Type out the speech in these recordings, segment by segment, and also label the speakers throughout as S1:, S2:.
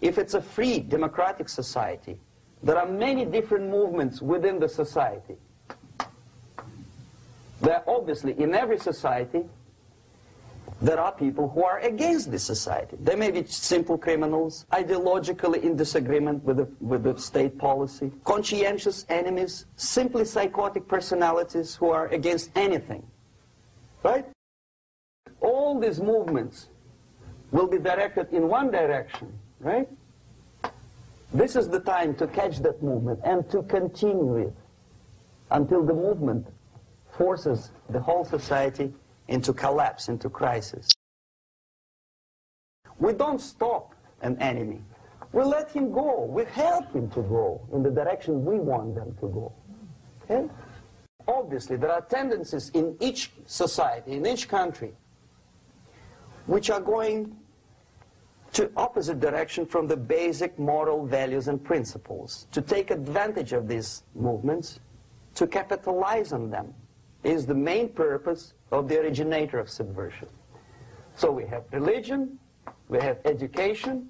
S1: if it's a free democratic society, there are many different movements within the society. There are obviously, in every society, there are people who are against this society. They may be simple criminals, ideologically in disagreement with the state policy, conscientious enemies, simply psychotic personalities who are against anything. Right? All these movements will be directed in one direction, right? This is the time to catch that movement and to continue it until the movement forces the whole society into collapse, into crisis. We don't stop an enemy. We let him go. We help him to go in the direction we want them to go. Okay? Obviously, there are tendencies in each society, in each country, which are going to opposite direction from the basic moral values and principles. To take advantage of these movements, to capitalize on them, is the main purpose of the originator of subversion. So we have religion, we have education,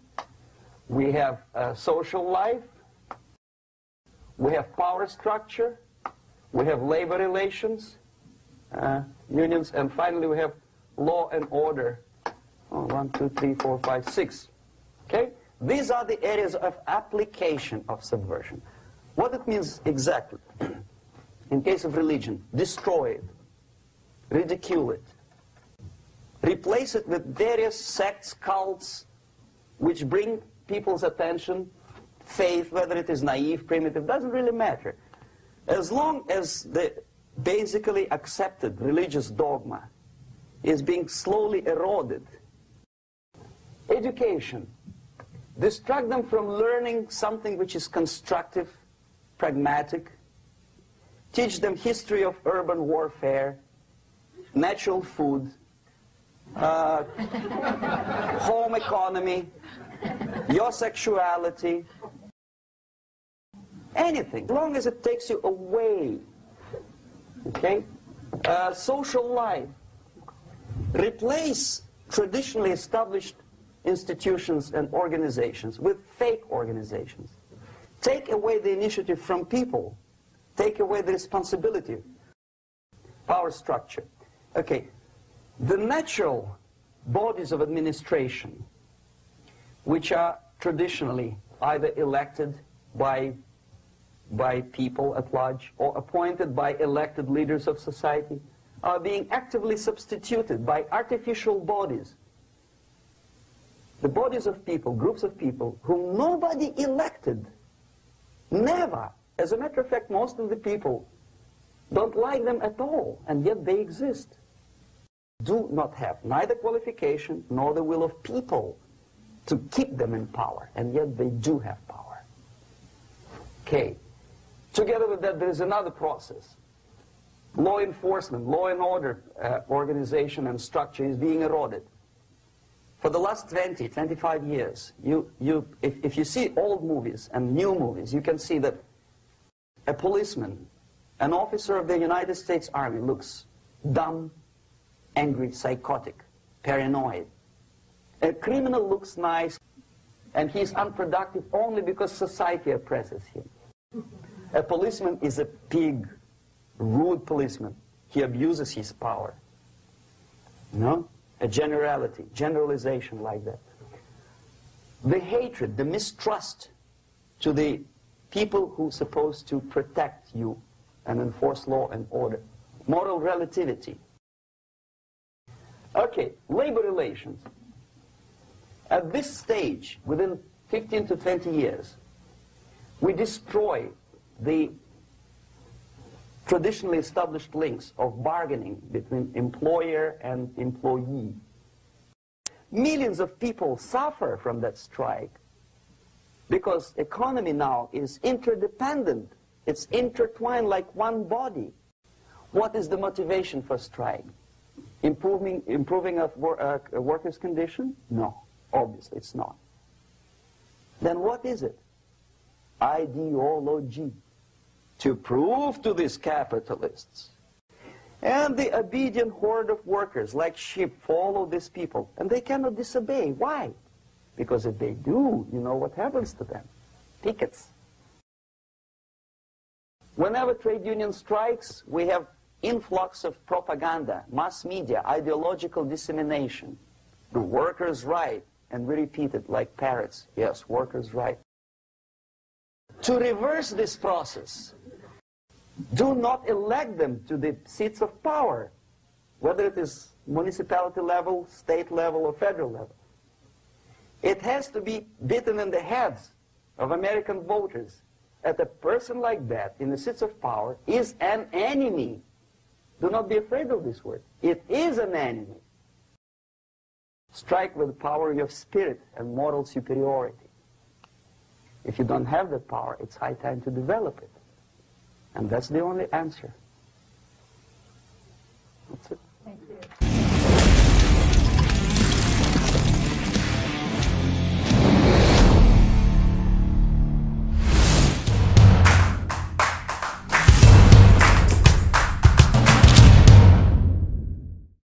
S1: we have social life, we have power structure, we have labor relations, unions, and finally we have law and order. 1, 2, 3, 4, 5, 6. Okay? These are the areas of application of subversion. What it means exactly? In case of religion, destroy it, ridicule it, replace it with various sects, cults, which bring people's attention, faith, whether it is naive, primitive, doesn't really matter. As long as the basically accepted religious dogma is being slowly eroded. Education. Distract them from learning something which is constructive, pragmatic. Teach them history of urban warfare, natural food, home economy, your sexuality, anything, as long as it takes you away. Okay? Social life. Replace traditionally established institutions and organizations with fake organizations. Take away the initiative from people. Take away the responsibility. Power structure. Okay, the natural bodies of administration, which are traditionally either elected by people at large or appointed by elected leaders of society, are being actively substituted by artificial bodies. The bodies of people, groups of people, whom nobody elected. Never. As a matter of fact, most of the people don't like them at all, and yet they exist. Do not have neither qualification nor the will of people to keep them in power, and yet they do have power. Okay. Together with that, there is another process. Law enforcement, law and order organization and structure is being eroded. For the last 20, 25 years, if you see old movies and new movies, you can see that a policeman, an officer of the United States Army, looks dumb, angry, psychotic, paranoid. A criminal looks nice, and he's unproductive only because society oppresses him. A policeman is a pig, rude policeman. He abuses his power. No? A generalization like that. The hatred, the mistrust to the people who are supposed to protect you and enforce law and order. Moral relativity. Okay, labor relations. At this stage, within 15 to 20 years, we destroy the traditionally established links of bargaining between employer and employee. Millions of people suffer from that strike because economy now is interdependent. It's intertwined like one body. What is the motivation for strike? Improving of workers' condition? No, obviously it's not. Then what is it? Ideology. To prove to these capitalists. And the obedient horde of workers, like sheep, follow these people. And they cannot disobey. Why? Because if they do, you know what happens to them. Pickets. Whenever trade union strikes, we have influx of propaganda, mass media, ideological dissemination. The workers' right, and we repeat it like parrots. Yes, workers' right. To reverse this process, do not elect them to the seats of power, whether it is municipality level, state level, or federal level. It has to be beaten in the heads of American voters that a person like that in the seats of power is an enemy. Do not be afraid of this word. It is an enemy. Strike with the power of spirit and moral superiority. If you don't have that power, it's high time to develop it. And that's the only answer.